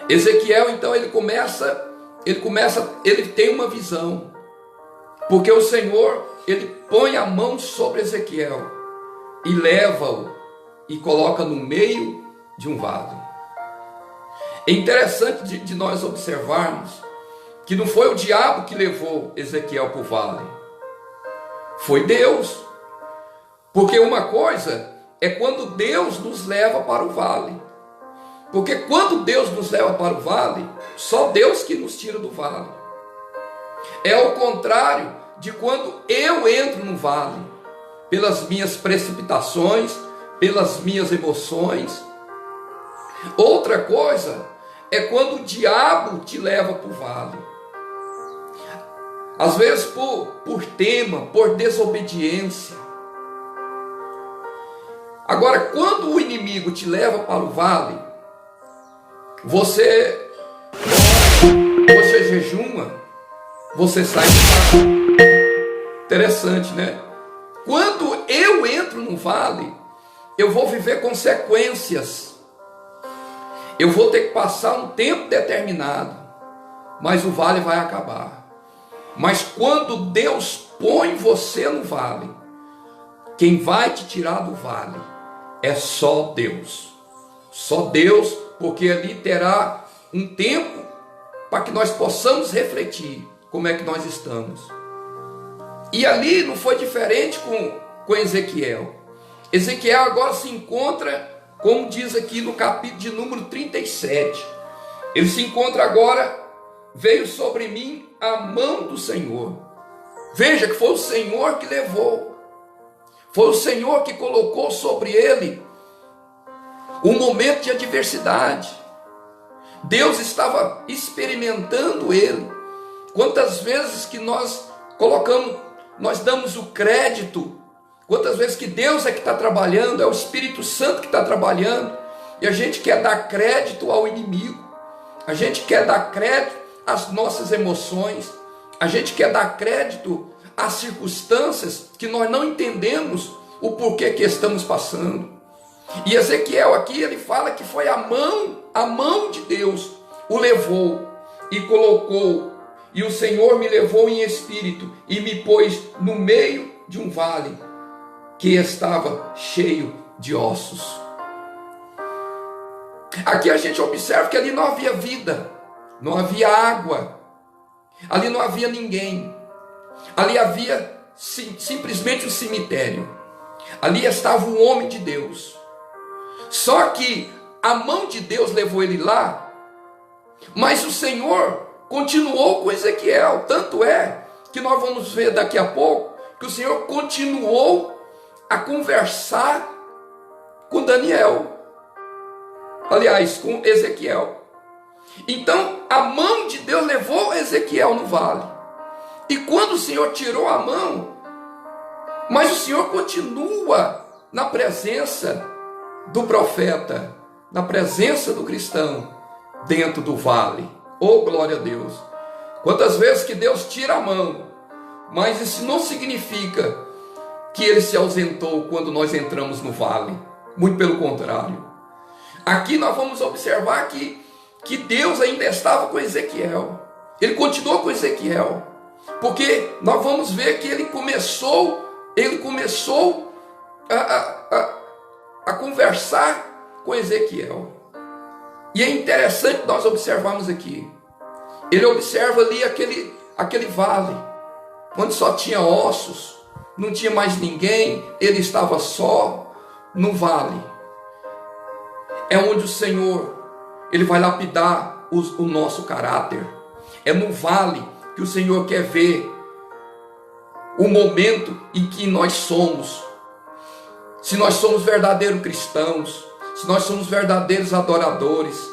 Ezequiel, então, ele tem uma visão, porque o Senhor, ele põe a mão sobre Ezequiel e leva-o e coloca no meio de um vale. É interessante de nós observarmos que não foi o diabo que levou Ezequiel para o vale, foi Deus. Porque uma coisa é quando Deus nos leva para o vale, porque quando Deus nos leva para o vale, só Deus que nos tira do vale. É ao contrário de quando eu entro no vale, pelas minhas precipitações, pelas minhas emoções. Outra coisa é quando o diabo te leva para o vale, às vezes por tema, por desobediência. Agora, quando o inimigo te leva para o vale, você jejuma, você sai do vale. Interessante, né? Quando eu entro no vale, eu vou viver consequências. Eu vou ter que passar um tempo determinado, mas o vale vai acabar. Mas quando Deus põe você no vale, quem vai te tirar do vale é só Deus. Só Deus, porque ali terá um tempo para que nós possamos refletir como é que nós estamos. E ali não foi diferente com Ezequiel. Ezequiel agora se encontra, como diz aqui no capítulo de número 37. Ele se encontra agora, veio sobre mim a mão do Senhor. Veja que foi o Senhor que levou. Foi o Senhor que colocou sobre ele um momento de adversidade. Deus estava experimentando ele. Quantas vezes que nós damos o crédito, quantas vezes que Deus é que está trabalhando, é o Espírito Santo que está trabalhando, e a gente quer dar crédito ao inimigo, a gente quer dar crédito às nossas emoções, a gente quer dar crédito às circunstâncias que nós não entendemos o porquê que estamos passando. E Ezequiel aqui, ele fala que foi a mão de Deus o levou e colocou, e o Senhor me levou em espírito e me pôs no meio de um vale que estava cheio de ossos. Aqui a gente observa que ali não havia vida, não havia água, ali não havia ninguém, ali havia simplesmente um cemitério. Ali estava um homem de Deus. Só que a mão de Deus levou ele lá, mas o Senhor continuou com Ezequiel. Tanto é que nós vamos ver daqui a pouco que o Senhor continuou a conversar com Daniel, aliás, com Ezequiel. Então a mão de Deus levou Ezequiel no vale, e quando o Senhor tirou a mão, mas o Senhor continua na presença do profeta, na presença do cristão, dentro do vale. Oh, glória a Deus! Quantas vezes que Deus tira a mão, mas isso não significa que ele se ausentou quando nós entramos no vale. Muito pelo contrário. Aqui nós vamos observar que Deus ainda estava com Ezequiel. Ele continuou com Ezequiel, porque nós vamos ver que ele começou a conversar com Ezequiel. E é interessante nós observarmos aqui. Ele observa ali aquele vale, onde só tinha ossos, não tinha mais ninguém, ele estava só no vale. É onde o Senhor, ele vai lapidar o nosso caráter. É no vale que o Senhor quer ver o momento em que nós somos. Se nós somos verdadeiros cristãos, se nós somos verdadeiros adoradores.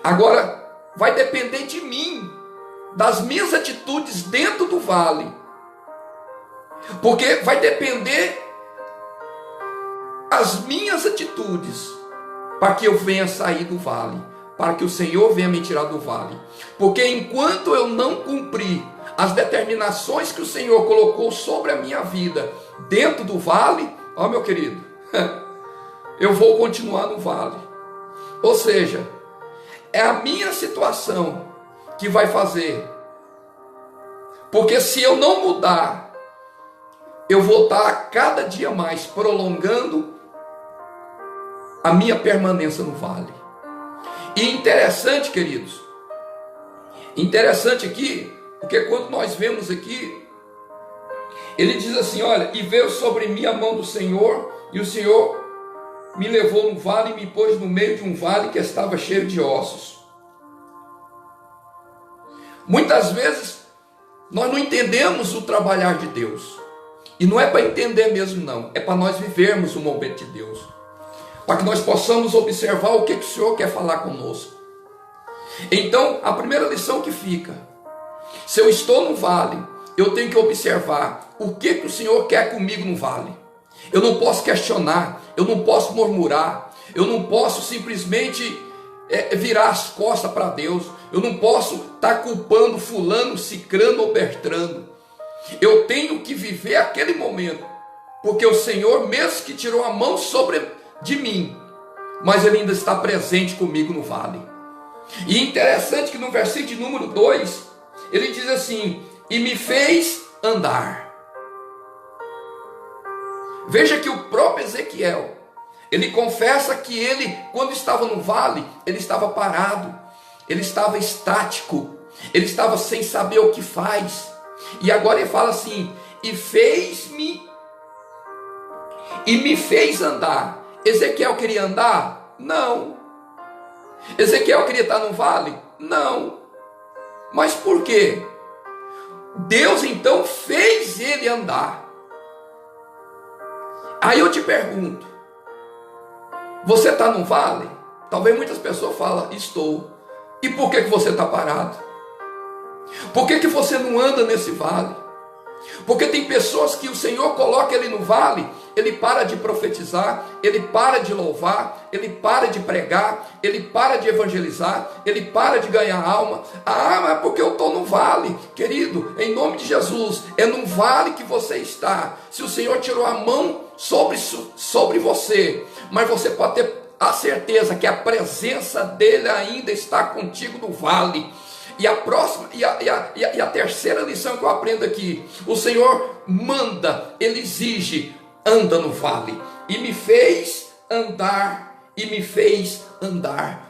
Agora, vai depender de mim, das minhas atitudes dentro do vale. Porque vai depender as minhas atitudes para que eu venha sair do vale, para que o Senhor venha me tirar do vale. Porque enquanto eu não cumprir as determinações que o Senhor colocou sobre a minha vida dentro do vale, ó meu querido, eu vou continuar no vale. Ou seja, é a minha situação que vai fazer. Porque se eu não mudar, eu vou estar a cada dia mais prolongando a minha permanência no vale. E interessante, queridos, interessante aqui, porque quando nós vemos aqui, ele diz assim, olha, e veio sobre mim a mão do Senhor, e o Senhor me levou no vale e me pôs no meio de um vale que estava cheio de ossos. Muitas vezes, nós não entendemos o trabalhar de Deus. E não é para entender mesmo não, é para nós vivermos o momento de Deus. Para que nós possamos observar o que o Senhor quer falar conosco. Então, a primeira lição que fica, se eu estou no vale, eu tenho que observar o que o Senhor quer comigo no vale. Eu não posso questionar, eu não posso murmurar, eu não posso simplesmente virar as costas para Deus, eu não posso estar culpando fulano, cicrano ou bertrano. Eu tenho que viver aquele momento, porque o Senhor, mesmo que tirou a mão de mim, mas Ele ainda está presente comigo no vale. E interessante que no versículo de número 2, ele diz assim, e me fez andar. Veja que o próprio Ezequiel, ele confessa que ele, quando estava no vale, ele estava parado, ele estava estático, ele estava sem saber o que faz. E agora ele fala assim, e me fez andar. Ezequiel queria andar? Não. Ezequiel queria estar no vale? Não. Mas por quê? Deus então fez ele andar. Aí eu te pergunto, você está no vale? Talvez muitas pessoas falem, estou. E por que você está parado? Por que você não anda nesse vale? Porque tem pessoas que o Senhor coloca ele no vale, ele para de profetizar, ele para de louvar, ele para de pregar, ele para de evangelizar, ele para de ganhar alma. Ah, mas porque eu estou no vale. Querido, em nome de Jesus, é no vale que você está. Se o Senhor tirou a mão sobre você, mas você pode ter a certeza que a presença dele ainda está contigo no vale. E a próxima, e a terceira lição que eu aprendo aqui, o Senhor manda, ele exige, anda no vale, e me fez andar,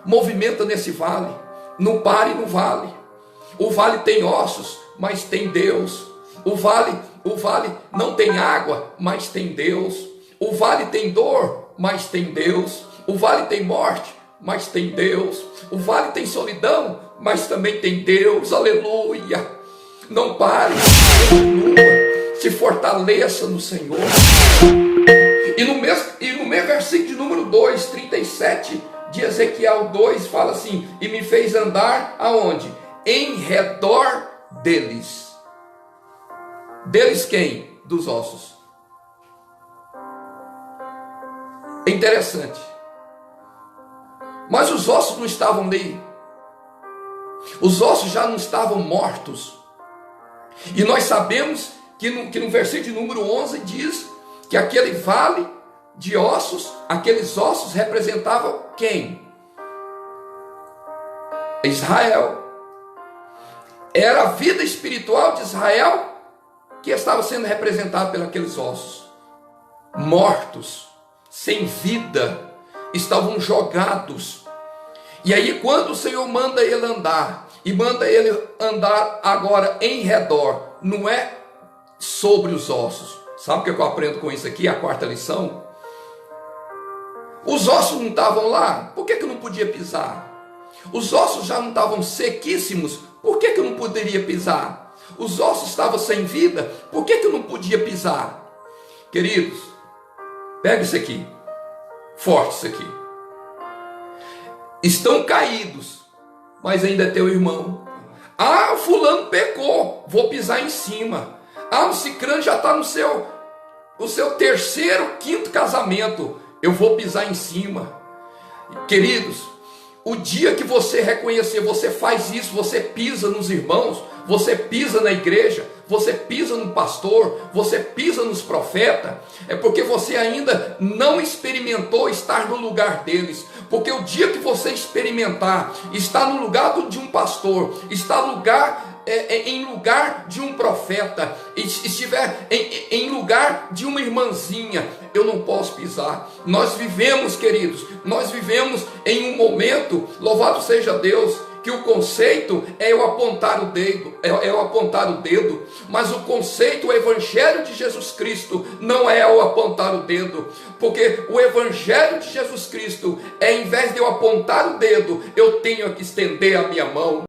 movimenta nesse vale, não pare no vale. O vale tem ossos, mas tem Deus. O vale não tem água, mas tem Deus. O vale tem dor, mas tem Deus. O vale tem morte, mas tem Deus. O vale tem solidão, mas também tem Deus. Aleluia. Não pare, continua, se fortaleça no Senhor. E no mesmo versículo de número 2, 37 de Ezequiel 2, fala assim, e me fez andar aonde? Em redor deles. Deles quem? Dos ossos. É interessante. Mas os ossos não estavam ali. Os ossos já não estavam mortos. E nós sabemos que no versículo de número 11 diz que aquele vale de ossos, aqueles ossos representavam quem? Israel. Era a vida espiritual de Israel que estava sendo representada pelos aqueles ossos. Mortos, sem vida, estavam jogados. E aí quando o Senhor manda ele andar, e manda ele andar agora em redor, não é sobre os ossos. Sabe o que eu aprendo com isso aqui, a quarta lição? Os ossos não estavam lá, por que eu não podia pisar? Os ossos já não estavam sequíssimos, por que eu não poderia pisar? Os ossos estavam sem vida, por que eu não podia pisar? Queridos, pega isso aqui, forte isso aqui. Estão caídos, mas ainda é teu irmão. Ah, o fulano pecou, vou pisar em cima. Ah, o cicrano já está no seu terceiro, quinto casamento, eu vou pisar em cima. Queridos, o dia que você reconhecer, você faz isso, você pisa nos irmãos, você pisa na igreja, você pisa no pastor, você pisa nos profetas, é porque você ainda não experimentou estar no lugar deles. Porque o dia que você experimentar, estar no lugar de um pastor, estar em lugar de um profeta, estiver em lugar de uma irmãzinha, eu não posso pisar. Nós vivemos, queridos, nós vivemos em um momento, louvado seja Deus, que o conceito é eu apontar o dedo, mas o conceito, o evangelho de Jesus Cristo não é eu apontar o dedo, porque o evangelho de Jesus Cristo é, em vez de eu apontar o dedo, eu tenho que estender a minha mão.